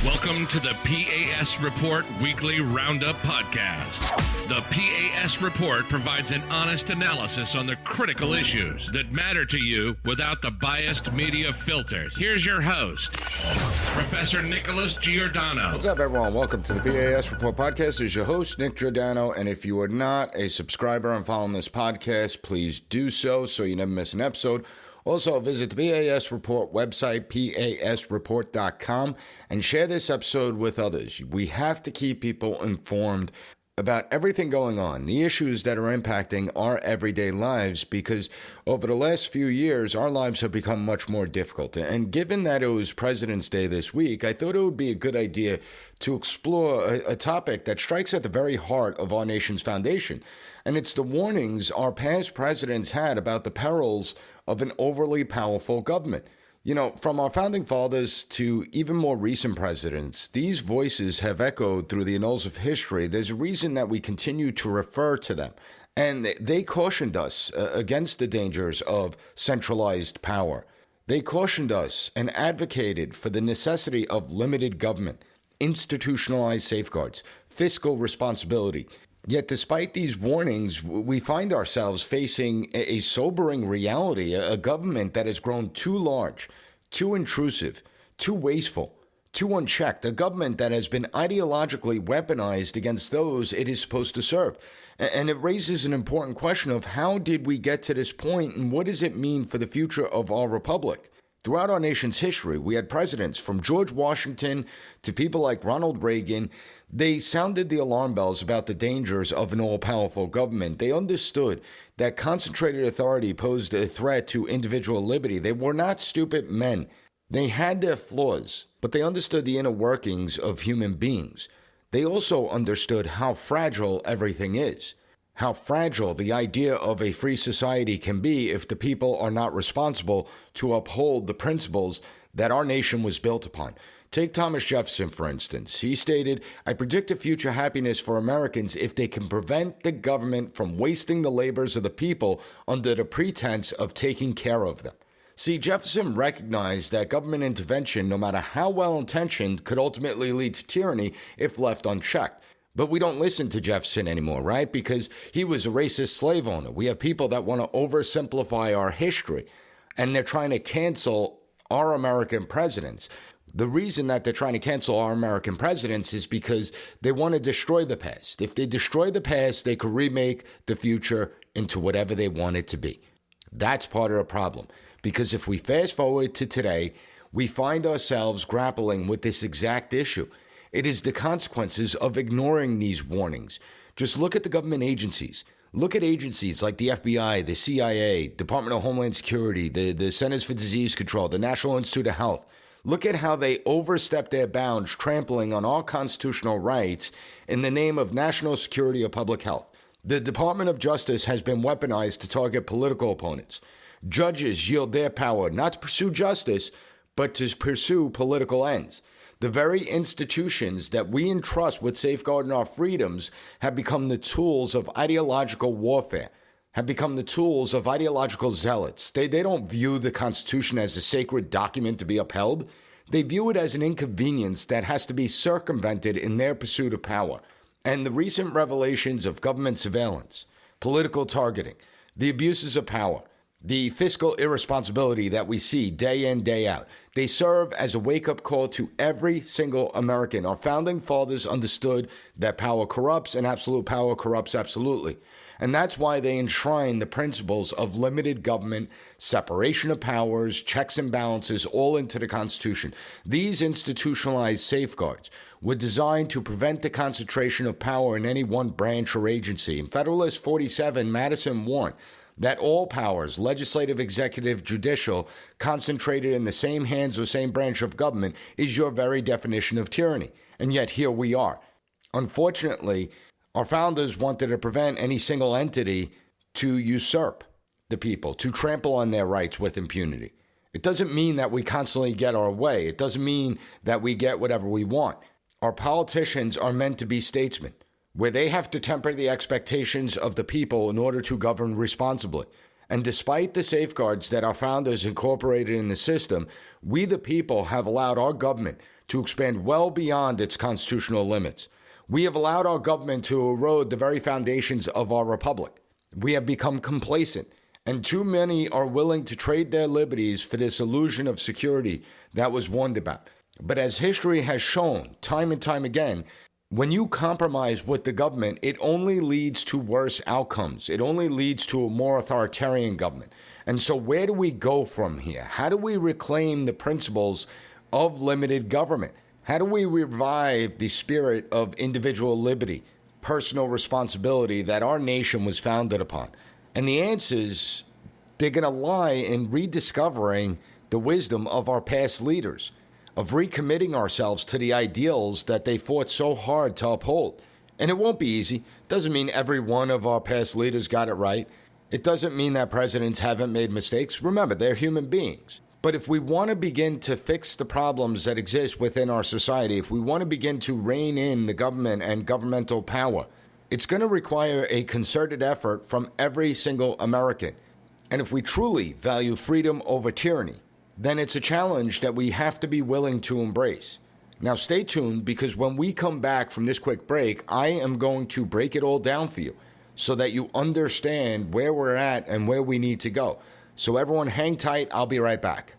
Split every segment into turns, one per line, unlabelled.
Welcome to the P.A.S. Report Weekly Roundup Podcast. The P.A.S. Report provides an honest analysis on the critical issues that matter to you without the biased media filters. Here's your host, Professor Nicholas Giordano.
What's up, everyone? Welcome to the P.A.S. Report Podcast. This is your host, Nick Giordano, and if you are not a subscriber and following this podcast, please do so you never miss an episode. Also, visit the P.A.S. Report website, pasreport.com, and share this episode with others. We have to keep people informed about everything going on, the issues that are impacting our everyday lives, because over the last few years, our lives have become much more difficult. And given that it was President's Day this week, I thought it would be a good idea to explore a topic that strikes at the very heart of our nation's foundation. And it's the warnings our past presidents had about the perils of an overly powerful government. You know, from our founding fathers to even more recent presidents, these voices have echoed through the annals of history. There's a reason that we continue to refer to them. And they cautioned us against the dangers of centralized power. They cautioned us and advocated for the necessity of limited government, institutionalized safeguards, fiscal responsibility. Yet despite these warnings, we find ourselves facing a sobering reality, a government that has grown too large, too intrusive, too wasteful, too unchecked, a government that has been ideologically weaponized against those it is supposed to serve. And it raises an important question of how did we get to this point and what does it mean for the future of our republic? Throughout our nation's history, we had presidents from George Washington to people like Ronald Reagan. They sounded the alarm bells about the dangers of an all-powerful government. They understood that concentrated authority posed a threat to individual liberty. They were not stupid men. They had their flaws, but they understood the inner workings of human beings. They also understood how fragile everything is. How fragile the idea of a free society can be if the people are not responsible to uphold the principles that our nation was built upon. Take Thomas Jefferson, for instance. He stated, "I predict a future happiness for Americans if they can prevent the government from wasting the labors of the people under the pretense of taking care of them." See, Jefferson recognized that government intervention, no matter how well-intentioned, could ultimately lead to tyranny if left unchecked. But we don't listen to Jefferson anymore, right? Because he was a racist slave owner. We have people that want to oversimplify our history, and they're trying to cancel our American presidents. The reason that they're trying to cancel our American presidents is because they want to destroy the past. If they destroy the past, they could remake the future into whatever they want it to be. That's part of the problem. Because if we fast forward to today, we find ourselves grappling with this exact issue. It is the consequences of ignoring these warnings. Just look at the government agencies. Look at agencies like the FBI, the CIA, Department of Homeland Security, the Centers for Disease Control, the National Institute of Health. Look at how they overstep their bounds, trampling on our constitutional rights in the name of national security or public health. The Department of Justice has been weaponized to target political opponents. Judges yield their power not to pursue justice, but to pursue political ends. The very institutions that we entrust with safeguarding our freedoms have become the tools of ideological warfare, have become the tools of ideological zealots. They don't view the Constitution as a sacred document to be upheld. They view it as an inconvenience that has to be circumvented in their pursuit of power. And the recent revelations of government surveillance, political targeting, the abuses of power, the fiscal irresponsibility that we see day in, day out, they serve as a wake-up call to every single American. Our founding fathers understood that power corrupts and absolute power corrupts absolutely. And that's why they enshrine the principles of limited government, separation of powers, checks and balances all into the Constitution. These institutionalized safeguards were designed to prevent the concentration of power in any one branch or agency. In Federalist 47, Madison warned that all powers, legislative, executive, judicial, concentrated in the same hands or same branch of government is your very definition of tyranny. And yet here we are. Unfortunately, our founders wanted to prevent any single entity to usurp the people, to trample on their rights with impunity. It doesn't mean that we constantly get our way. It doesn't mean that we get whatever we want. Our politicians are meant to be statesmen, where they have to temper the expectations of the people in order to govern responsibly. And despite the safeguards that our founders incorporated in the system, we the people have allowed our government to expand well beyond its constitutional limits. We have allowed our government to erode the very foundations of our republic. We have become complacent, and too many are willing to trade their liberties for this illusion of security that was warned about. But as history has shown time and time again, when you compromise with the government, it only leads to worse outcomes. It only leads to a more authoritarian government. And so where do we go from here? How do we reclaim the principles of limited government? How do we revive the spirit of individual liberty, personal responsibility that our nation was founded upon? And the answers, they're going to lie in rediscovering the wisdom of our past leaders, of recommitting ourselves to the ideals that they fought so hard to uphold. And it won't be easy. Doesn't mean every one of our past leaders got it right. It doesn't mean that presidents haven't made mistakes. Remember, they're human beings. But if we want to begin to fix the problems that exist within our society, if we want to begin to rein in the government and governmental power, it's going to require a concerted effort from every single American. And if we truly value freedom over tyranny, then it's a challenge that we have to be willing to embrace. Now stay tuned, because when we come back from this quick break, I am going to break it all down for you so that you understand where we're at and where we need to go. So everyone hang tight. I'll be right back.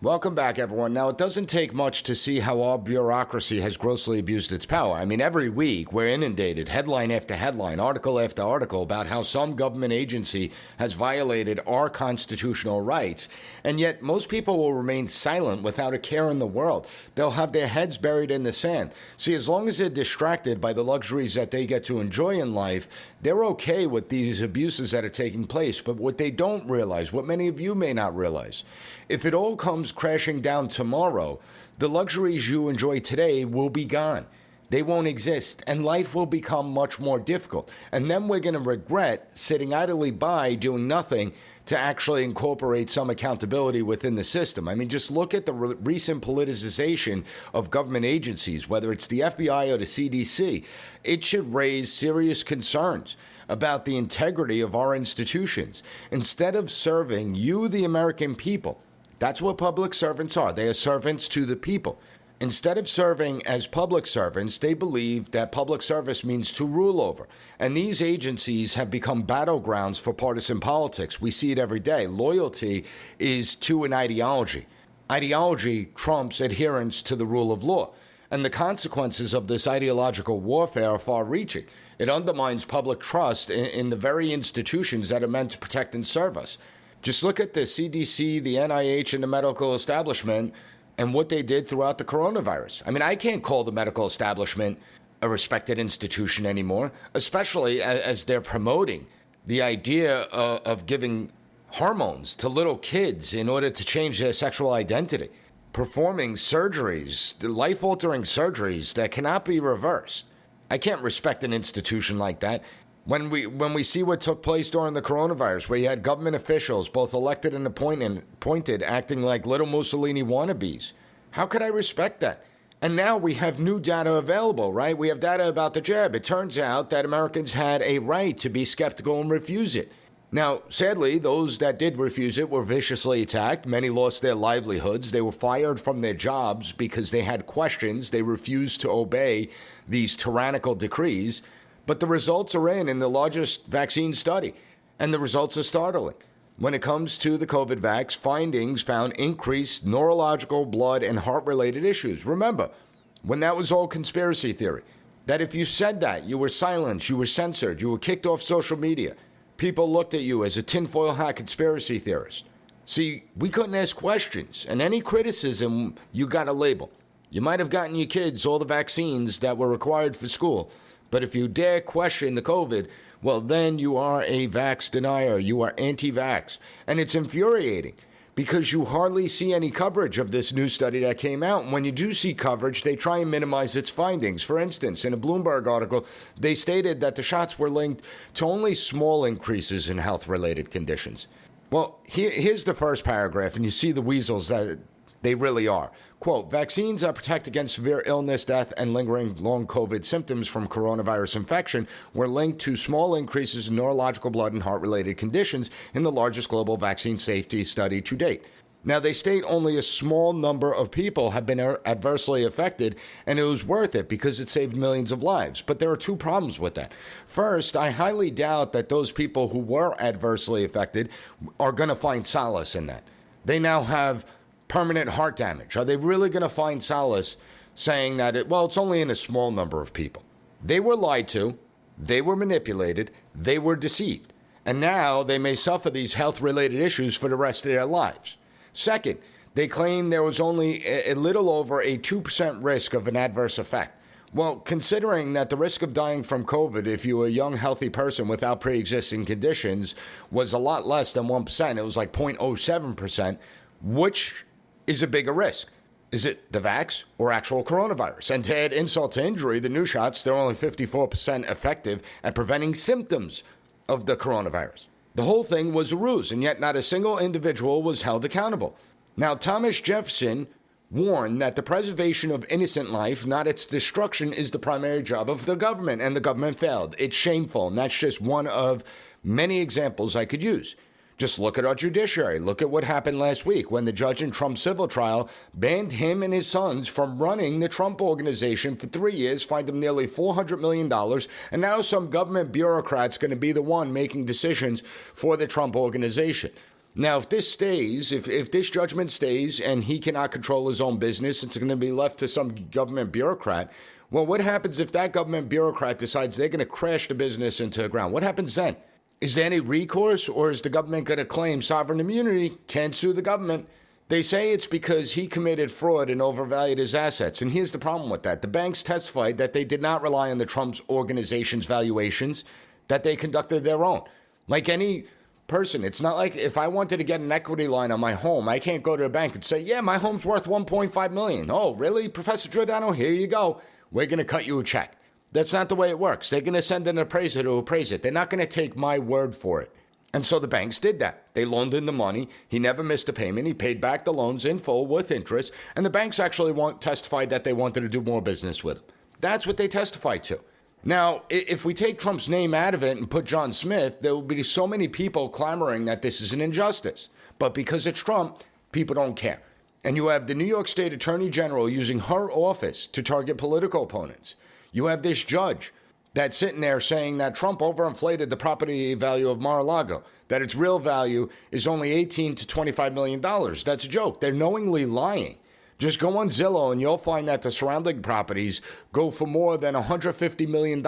Welcome back, everyone. Now, it doesn't take much to see how our bureaucracy has grossly abused its power. I mean, every week we're inundated, headline after headline, article after article, about how some government agency has violated our constitutional rights. And yet most people will remain silent without a care in the world. They'll have their heads buried in the sand. See, as long as they're distracted by the luxuries that they get to enjoy in life, they're okay with these abuses that are taking place. But what they don't realize, what many of you may not realize, if it all comes crashing down tomorrow, the luxuries you enjoy today will be gone. They won't exist, and life will become much more difficult. And then we're going to regret sitting idly by doing nothing to actually incorporate some accountability within the system. I mean, just look at the recent politicization of government agencies, whether it's the FBI or the CDC. It should raise serious concerns about the integrity of our institutions. Instead of serving you, the American people, that's what public servants are. They are servants to the people. Instead of serving as public servants, they believe that public service means to rule over. And these agencies have become battlegrounds for partisan politics. We see it every day. Loyalty is to an ideology. Ideology trumps adherence to the rule of law. And the consequences of this ideological warfare are far-reaching. It undermines public trust in the very institutions that are meant to protect and serve us. Just look at the CDC, the NIH, and the medical establishment and what they did throughout the coronavirus. I mean, I can't call the medical establishment a respected institution anymore, especially as they're promoting the idea of giving hormones to little kids in order to change their sexual identity, performing surgeries, life-altering surgeries that cannot be reversed. I can't respect an institution like that. When we see what took place during the coronavirus, where you had government officials, both elected and appointed, acting like little Mussolini wannabes, how could I respect that? And now we have new data available, right? We have data about the jab. It turns out that Americans had a right to be skeptical and refuse it. Now, sadly, those that did refuse it were viciously attacked. Many lost their livelihoods. They were fired from their jobs because they had questions. They refused to obey these tyrannical decrees. But the results are in the largest vaccine study, and the results are startling. When it comes to the COVID vax, findings found increased neurological, blood, and heart-related issues. Remember, when that was all conspiracy theory, that if you said that, you were silenced, you were censored, you were kicked off social media. People looked at you as a tinfoil hat conspiracy theorist. See, we couldn't ask questions, and any criticism, you got a label. You might have gotten your kids all the vaccines that were required for school, but if you dare question the COVID, well, then you are a vax denier. You are anti-vax. And it's infuriating because you hardly see any coverage of this new study that came out. And when you do see coverage, they try and minimize its findings. For instance, in a Bloomberg article, they stated that the shots were linked to only small increases in health-related conditions. Well, here's the first paragraph, and you see the weasels that they really are. Quote, vaccines that protect against severe illness, death, and lingering long COVID symptoms from coronavirus infection were linked to small increases in neurological, blood, and heart-related conditions in the largest global vaccine safety study to date. Now, they state only a small number of people have been adversely affected, and it was worth it because it saved millions of lives. But there are two problems with that. First, I highly doubt that those people who were adversely affected are going to find solace in that. They now have permanent heart damage. Are they really going to find solace saying that, it's only in a small number of people? They were lied to, they were manipulated, they were deceived. And now they may suffer these health-related issues for the rest of their lives. Second, they claim there was only a little over a 2% risk of an adverse effect. Well, considering that the risk of dying from COVID, if you were a young, healthy person without pre-existing conditions, was a lot less than 1%, it was like 0.07%, which is a bigger risk? Is it the vax or actual coronavirus? And to add insult to injury, the new shots, they're only 54% effective at preventing symptoms of the coronavirus. The whole thing was a ruse, and yet not a single individual was held accountable. Now, Thomas Jefferson warned that the preservation of innocent life, not its destruction, is the primary job of the government, and the government failed. It's shameful, and that's just one of many examples I could use. Just look at our judiciary. Look at what happened last week when the judge in Trump's civil trial banned him and his sons from running the Trump organization for 3 years, fined them nearly $400 million, and now some government bureaucrat's going to be the one making decisions for the Trump organization. Now, if this stays, if this judgment stays and he cannot control his own business, it's going to be left to some government bureaucrat. Well, what happens if that government bureaucrat decides they're going to crash the business into the ground? What happens then? Is there any recourse, or is the government going to claim sovereign immunity, can't sue the government? They say it's because he committed fraud and overvalued his assets. And here's the problem with that. The banks testified that they did not rely on the Trump's organization's valuations, that they conducted their own. Like any person, it's not like if I wanted to get an equity line on my home, I can't go to a bank and say, yeah, my home's worth $1.5 million. Oh, really, Professor Giordano? Here you go. We're going to cut you a check. That's not the way it works. They're going to send an appraiser to appraise it. They're not going to take my word for it. And so the banks did that. They loaned in the money. He never missed a payment. He paid back the loans in full with interest. And the banks actually testified that they wanted to do more business with him. That's what they testified to. Now, if we take Trump's name out of it and put John Smith, there will be so many people clamoring that this is an injustice. But because it's Trump, people don't care. And you have the New York State Attorney General using her office to target political opponents. You have this judge that's sitting there saying that Trump overinflated the property value of Mar-a-Lago, that its real value is only $18 to $25 million. That's a joke. They're knowingly lying. Just go on Zillow and you'll find that the surrounding properties go for more than $150 million.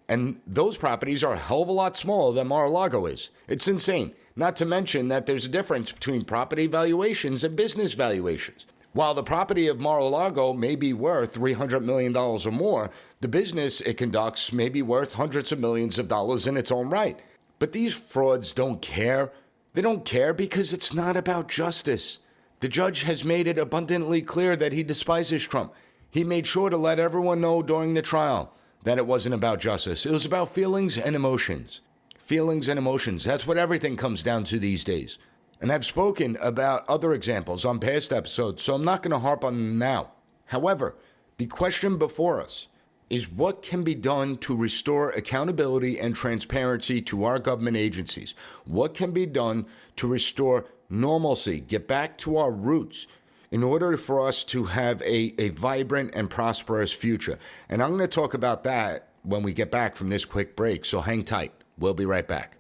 And those properties are a hell of a lot smaller than Mar-a-Lago is. It's insane. Not to mention that there's a difference between property valuations and business valuations. While the property of Mar-a-Lago may be worth $300 million or more, the business it conducts may be worth hundreds of millions of dollars in its own right. But these frauds don't care. They don't care because it's not about justice. The judge has made it abundantly clear that he despises Trump. He made sure to let everyone know during the trial that it wasn't about justice. It was about feelings and emotions. Feelings and emotions. That's what everything comes down to these days. And I've spoken about other examples on past episodes, so I'm not going to harp on them now. However, the question before us is what can be done to restore accountability and transparency to our government agencies? What can be done to restore normalcy, get back to our roots in order for us to have a vibrant and prosperous future? And I'm going to talk about that when we get back from this quick break, so hang tight. We'll be right back.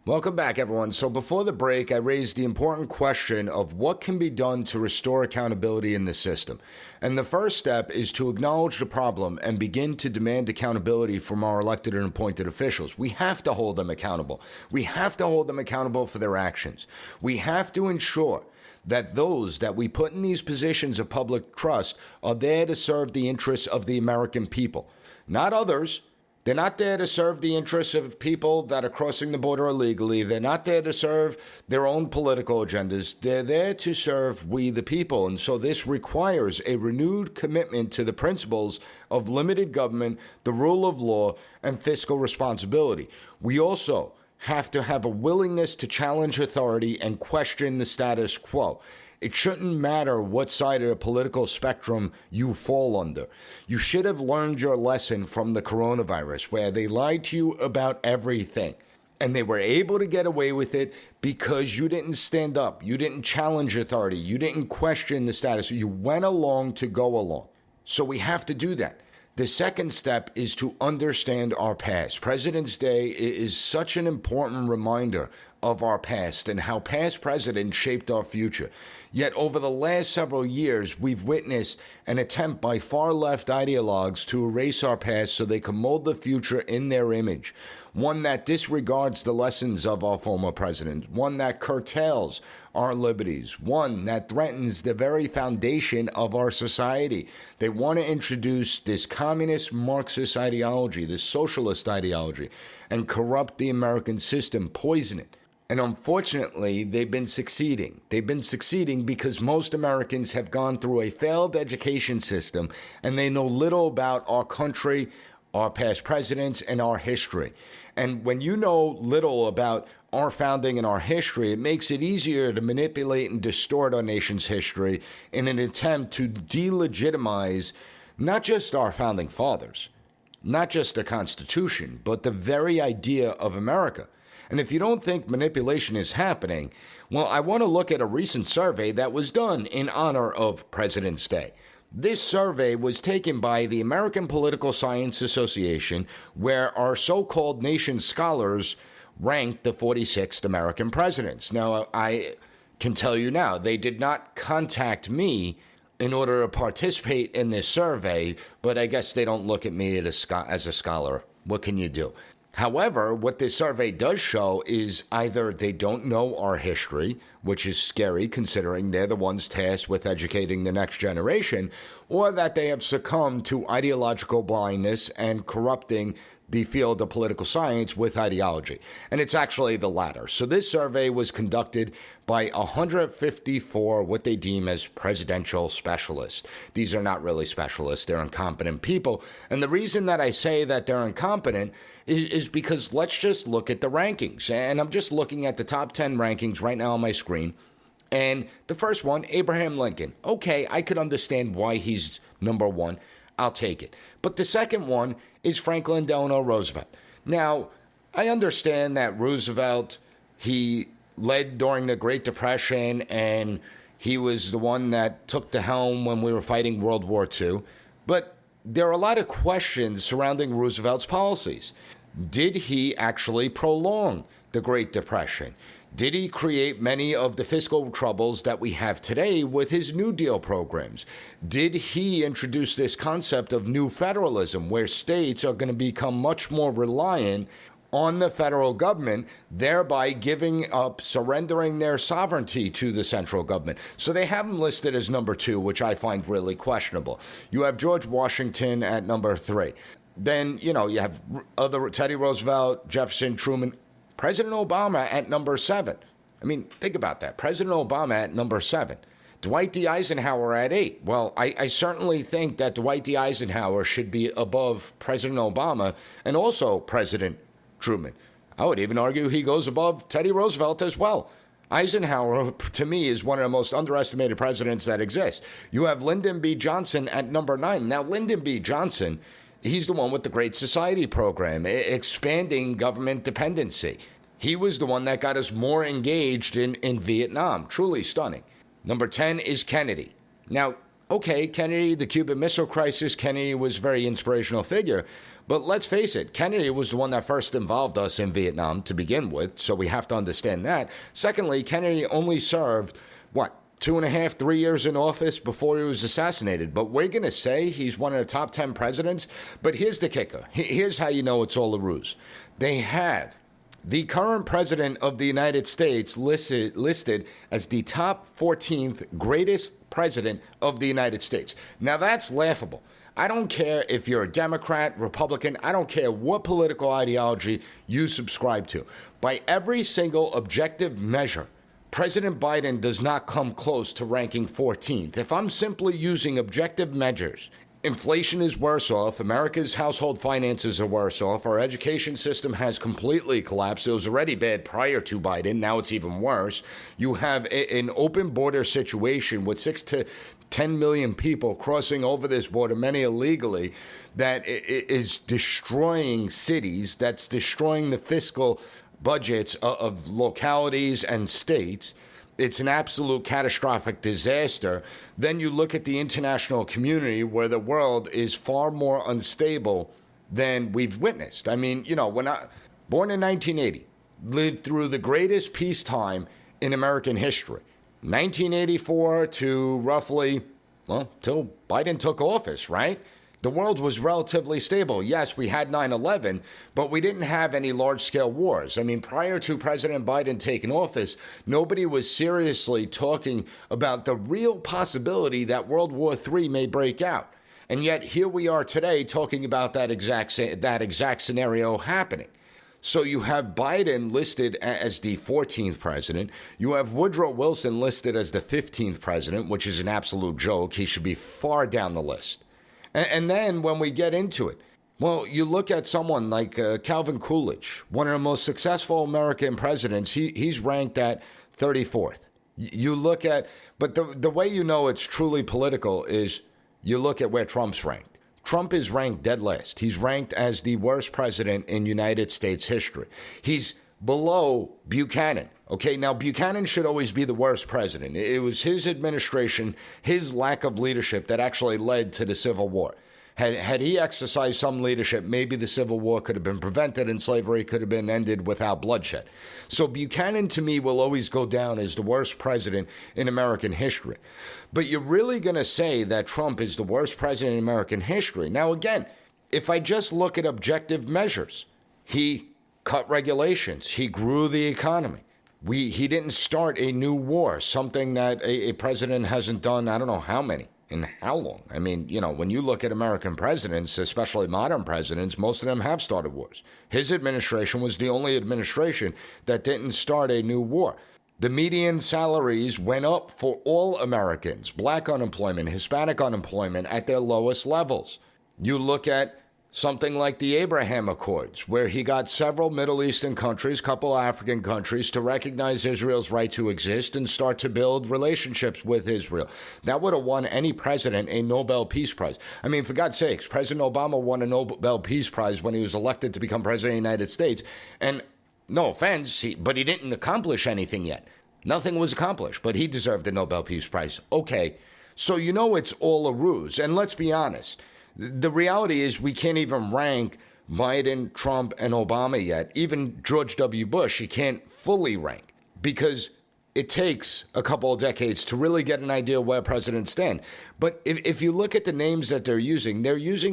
Welcome back, everyone. So before the break, I raised the important question of what can be done to restore accountability in the system. And the first step is to acknowledge the problem and begin to demand accountability from our elected and appointed officials. We have to hold them accountable. We have to hold them accountable for their actions. We have to ensure that those that we put in these positions of public trust are there to serve the interests of the American people, not others. They're not there to serve the interests of people that are crossing the border illegally. They're not there to serve their own political agendas. They're there to serve we the people. And so this requires a renewed commitment to the principles of limited government, the rule of law, and fiscal responsibility. We also have to have a willingness to challenge authority and question the status quo. It shouldn't matter what side of the political spectrum you fall under. You should have learned your lesson from the coronavirus, where they lied to you about everything. And they were able to get away with it because you didn't stand up. You didn't challenge authority. You didn't question the status. You went along to go along. So we have to do that. The second step is to understand our past. President's Day is such an important reminder of our past and how past presidents shaped our future. Yet over the last several years, we've witnessed an attempt by far-left ideologues to erase our past so they can mold the future in their image. One that disregards the lessons of our former presidents, one that curtails our liberties, one that threatens the very foundation of our society. They want to introduce this communist Marxist ideology, this socialist ideology, and corrupt the American system, poison it. And unfortunately, they've been succeeding. They've been succeeding because most Americans have gone through a failed education system and they know little about our country, our past presidents, and our history. And when you know little about our founding and our history, it makes it easier to manipulate and distort our nation's history in an attempt to delegitimize not just our founding fathers, not just the Constitution, but the very idea of America. And if you don't think manipulation is happening, well, I want to look at a recent survey that was done in honor of President's Day. This survey was taken by the American Political Science Association, where our so-called nation scholars ranked the 46th American presidents. Now, I can tell you now, they did not contact me in order to participate in this survey, but I guess they don't look at me as a scholar. What can you do? However, what this survey does show is either they don't know our history, which is scary considering they're the ones tasked with educating the next generation, or that they have succumbed to ideological blindness and corrupting the field of political science with ideology. And it's actually the latter. So this survey was conducted by 154 what they deem as presidential specialists. These are not really specialists. They're incompetent people. And the reason that I say that they're incompetent is because let's just look at the rankings. And I'm just looking at the top 10 rankings right now on my screen. And the first one, Abraham Lincoln. Okay, I could understand why he's number one. I'll take it. But the second one is Franklin Delano Roosevelt. Now, I understand that Roosevelt, he led during the Great Depression, and he was the one that took the helm when we were fighting World War II. But there are a lot of questions surrounding Roosevelt's policies. Did he actually prolong the Great Depression? Did he create many of the fiscal troubles that we have today with his New Deal programs? Did he introduce this concept of new federalism, where states are going to become much more reliant on the federal government, thereby giving up, surrendering their sovereignty to the central government? So they have him listed as number two, which I find really questionable. You have George Washington at number three. Then, you have other Teddy Roosevelt, Jefferson, Truman, President Obama at number 7. I mean, think about that. President Obama at number 7. Dwight D. Eisenhower at 8. Well, I certainly think that Dwight D. Eisenhower should be above President Obama and also President Truman. I would even argue he goes above Teddy Roosevelt as well. Eisenhower, to me, is one of the most underestimated presidents that exist. You have Lyndon B. Johnson at number 9. Now, Lyndon B. Johnson, he's the one with the Great Society program, expanding government dependency. He was the one that got us more engaged in Vietnam. Truly stunning. Number 10 is Kennedy. Now, okay, Kennedy, the Cuban Missile Crisis, Kennedy was a very inspirational figure. But let's face it, Kennedy was the one that first involved us in Vietnam to begin with, so we have to understand that. Secondly, Kennedy only served, 2.5, 3 years in office before he was assassinated. But we're going to say he's one of the top 10 presidents. But here's the kicker. Here's how you know it's all a ruse. They have the current president of the United States listed as the top 14th greatest president of the United States. Now, that's laughable. I don't care if you're a Democrat, Republican, I don't care what political ideology you subscribe to. By every single objective measure, President Biden does not come close to ranking 14th. If I'm simply using objective measures, inflation is worse off, America's household finances are worse off, our education system has completely collapsed. It was already bad prior to Biden, now it's even worse. You have an open border situation with 6 to 10 million people crossing over this border, many illegally, that is destroying cities, that's destroying the fiscal budgets of localities and states. It's an absolute catastrophic disaster. Then you look at the international community where the world is far more unstable than we've witnessed. I mean, when I born in 1980, lived through the greatest peacetime in American history. 1984 to roughly, till Biden took office, right? The world was relatively stable. Yes, we had 9/11, but we didn't have any large-scale wars. I mean, prior to President Biden taking office, nobody was seriously talking about the real possibility that World War III may break out. And yet here we are today talking about that exact scenario happening. So you have Biden listed as the 14th president. You have Woodrow Wilson listed as the 15th president, which is an absolute joke. He should be far down the list. And then when we get into it, well, you look at someone like Calvin Coolidge, one of the most successful American presidents. He's ranked at 34th. You look at, but the way you know it's truly political is you look at where Trump's ranked. Trump is ranked dead last. He's ranked as the worst president in United States history. He's below Buchanan. Okay, now Buchanan should always be the worst president. It was his administration, his lack of leadership that actually led to the Civil War. Had he exercised some leadership, maybe the Civil War could have been prevented and slavery could have been ended without bloodshed. So Buchanan, to me, will always go down as the worst president in American history. But you're really going to say that Trump is the worst president in American history. Now, again, if I just look at objective measures, he cut regulations. He grew the economy. He didn't start a new war, something that a president hasn't done, I don't know how many. And how long? I mean, when you look at American presidents, especially modern presidents, most of them have started wars. His administration was the only administration that didn't start a new war. The median salaries went up for all Americans, black unemployment, Hispanic unemployment at their lowest levels. You look at something like the Abraham Accords, where he got several Middle Eastern countries, couple African countries, to recognize Israel's right to exist and start to build relationships with Israel. That would have won any president a Nobel Peace Prize. I mean, for God's sakes, President Obama won a Nobel Peace Prize when he was elected to become president of the United States. And no offense, but he didn't accomplish anything yet. Nothing was accomplished, but he deserved a Nobel Peace Prize. Okay, so it's all a ruse. And let's be honest. The reality is we can't even rank Biden, Trump, and Obama yet. Even George W. Bush, you can't fully rank because it takes a couple of decades to really get an idea where presidents stand. But if you look at the names that they're using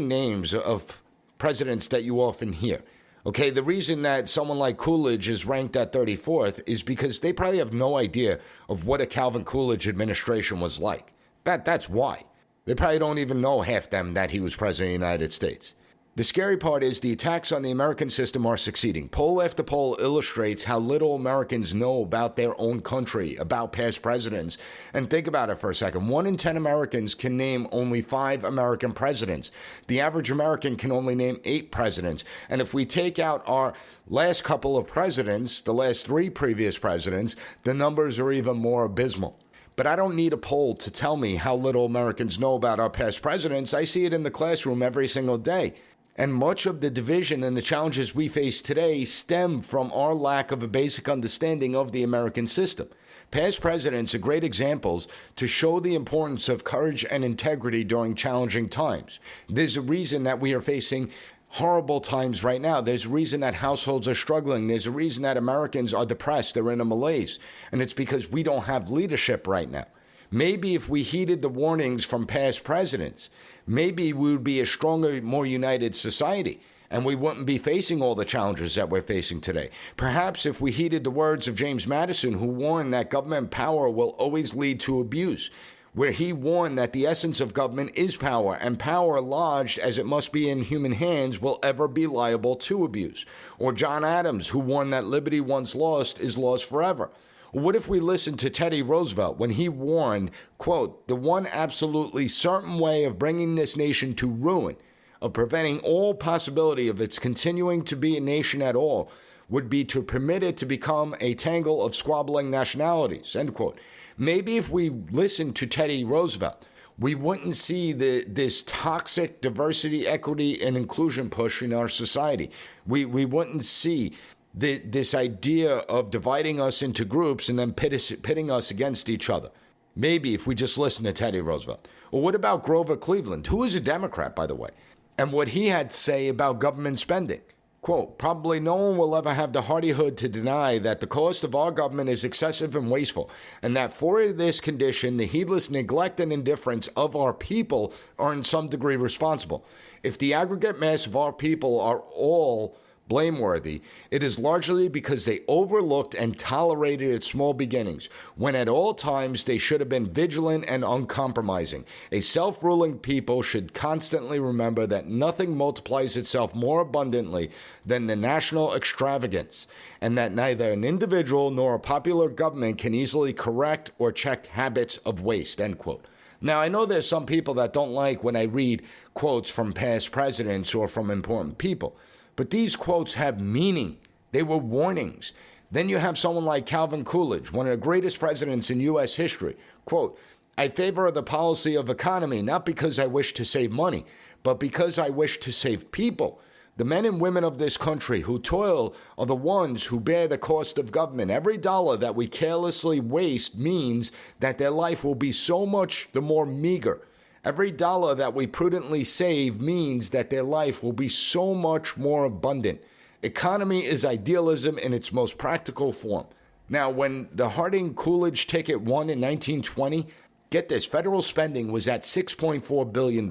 names of presidents that you often hear. Okay, the reason that someone like Coolidge is ranked at 34th is because they probably have no idea of what a Calvin Coolidge administration was like. That's why. They probably don't even know half them that he was president of the United States. The scary part is the attacks on the American system are succeeding. Poll after poll illustrates how little Americans know about their own country, about past presidents. And think about it for a second. 1 in 10 Americans can name only 5 American presidents. The average American can only name 8 presidents. And if we take out our last couple of presidents, the last 3 previous presidents, the numbers are even more abysmal. But I don't need a poll to tell me how little Americans know about our past presidents. I see it in the classroom every single day. And much of the division and the challenges we face today stem from our lack of a basic understanding of the American system. Past presidents are great examples to show the importance of courage and integrity during challenging times. There's a reason that we are facing horrible times right now. There's a reason that households are struggling. There's a reason that Americans are depressed. They're in a malaise. And it's because we don't have leadership right now. Maybe if we heeded the warnings from past presidents, maybe we would be a stronger, more united society, and we wouldn't be facing all the challenges that we're facing today. Perhaps if we heeded the words of James Madison, who warned that government power will always lead to abuse, where he warned that the essence of government is power, and power lodged as it must be in human hands will ever be liable to abuse. Or John Adams, who warned that liberty once lost is lost forever. What if we listened to Teddy Roosevelt when he warned, quote, the one absolutely certain way of bringing this nation to ruin, of preventing all possibility of its continuing to be a nation at all, would be to permit it to become a tangle of squabbling nationalities, end quote. Maybe if we listened to Teddy Roosevelt, we wouldn't see this toxic diversity, equity, and inclusion push in our society. We wouldn't see this idea of dividing us into groups and then pitting us against each other. Maybe if we just listen to Teddy Roosevelt. Or what about Grover Cleveland, who is a Democrat, by the way, and what he had to say about government spending? Quote, probably no one will ever have the hardihood to deny that the cost of our government is excessive and wasteful, and that for this condition, the heedless neglect and indifference of our people are in some degree responsible. If the aggregate mass of our people are all blameworthy, it is largely because they overlooked and tolerated its small beginnings, when at all times they should have been vigilant and uncompromising. A self-ruling people should constantly remember that nothing multiplies itself more abundantly than the national extravagance, and that neither an individual nor a popular government can easily correct or check habits of waste, end quote. Now, I know there's some people that don't like when I read quotes from past presidents or from important people, but these quotes have meaning. They were warnings. Then you have someone like Calvin Coolidge, one of the greatest presidents in U.S. history. Quote, I favor the policy of economy, not because I wish to save money, but because I wish to save people. The men and women of this country who toil are the ones who bear the cost of government. Every dollar that we carelessly waste means that their life will be so much the more meager. Every dollar that we prudently save means that their life will be so much more abundant. Economy is idealism in its most practical form. Now, when the Harding-Coolidge ticket won in 1920, get this, federal spending was at $6.4 billion.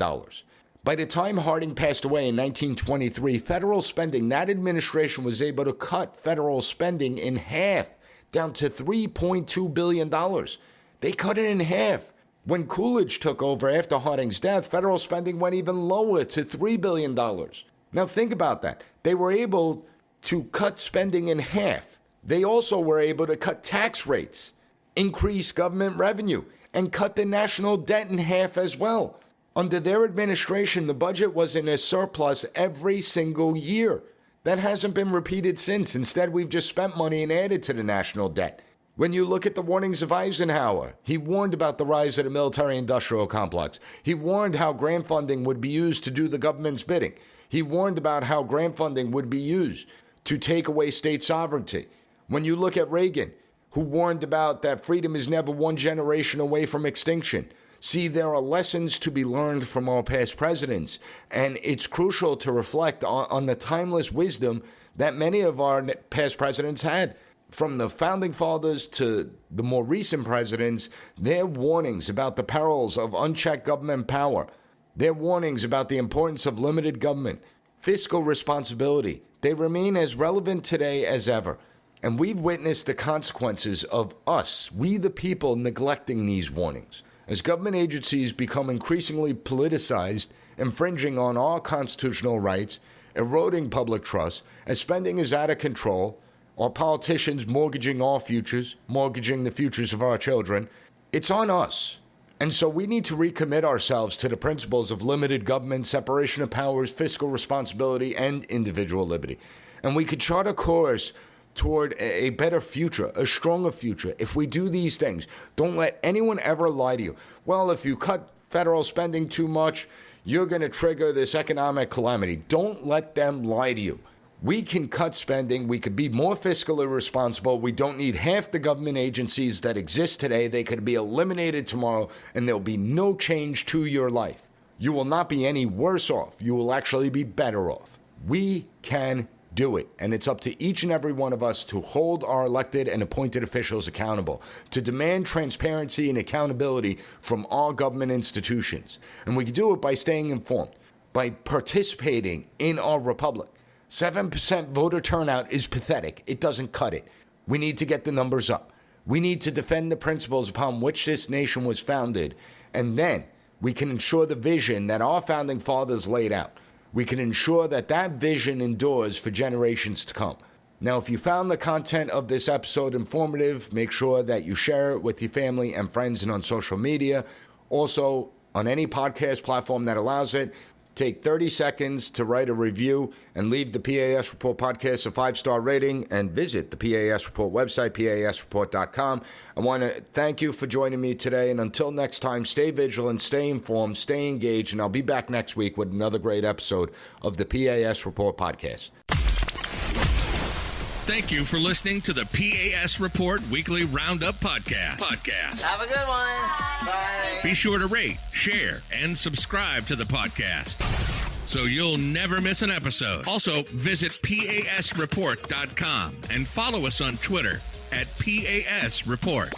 By the time Harding passed away in 1923, federal spending, that administration was able to cut federal spending in half, down to $3.2 billion. They cut it in half. When Coolidge took over after Harding's death, federal spending went even lower to $3 billion. Now think about that. They were able to cut spending in half. They also were able to cut tax rates, increase government revenue, and cut the national debt in half as well. Under their administration, the budget was in a surplus every single year. That hasn't been repeated since. Instead, we've just spent money and added to the national debt. When you look at the warnings of Eisenhower, he warned about the rise of the military-industrial complex. He warned how grant funding would be used to do the government's bidding. He warned about how grant funding would be used to take away state sovereignty. When you look at Reagan, who warned about that freedom is never one generation away from extinction. See, there are lessons to be learned from our past presidents, and it's crucial to reflect on the timeless wisdom that many of our past presidents had. From the founding fathers to the more recent presidents, their warnings about the perils of unchecked government power, their warnings about the importance of limited government, fiscal responsibility, they remain as relevant today as ever. And we've witnessed the consequences of us, we the people, neglecting these warnings. As government agencies become increasingly politicized, infringing on our constitutional rights, eroding public trust, as spending is out of control, or politicians mortgaging our futures, mortgaging the futures of our children, it's on us. And so we need to recommit ourselves to the principles of limited government, separation of powers, fiscal responsibility, and individual liberty. And we could chart a course toward a better future, a stronger future, if we do these things. Don't let anyone ever lie to you. Well, if you cut federal spending too much, you're going to trigger this economic calamity. Don't let them lie to you. We can cut spending. We could be more fiscally responsible. We don't need half the government agencies that exist today. They could be eliminated tomorrow, and there'll be no change to your life. You will not be any worse off. You will actually be better off. We can do it, and it's up to each and every one of us to hold our elected and appointed officials accountable, to demand transparency and accountability from all government institutions. And we can do it by staying informed, by participating in our republic. 7% voter turnout is pathetic. It doesn't cut it. We need to get the numbers up. We need to defend the principles upon which this nation was founded, and then we can ensure the vision that our founding fathers laid out. We can ensure that that vision endures for generations to come. Now, if you found the content of this episode informative, make sure that you share it with your family and friends and on social media. Also, on any podcast platform that allows it, take 30 seconds to write a review and leave the P.A.S. Report podcast a 5-star rating, and visit the P.A.S. Report website, PASreport.com. I want to thank you for joining me today, and until next time, stay vigilant, stay informed, stay engaged, and I'll be back next week with another great episode of the P.A.S. Report podcast.
Thank you for listening to the P.A.S. Report Weekly Roundup Podcast.
Have a good one. Bye.
Be sure to rate, share, and subscribe to the podcast so you'll never miss an episode. Also, visit PASreport.com and follow us on Twitter at PAS Report.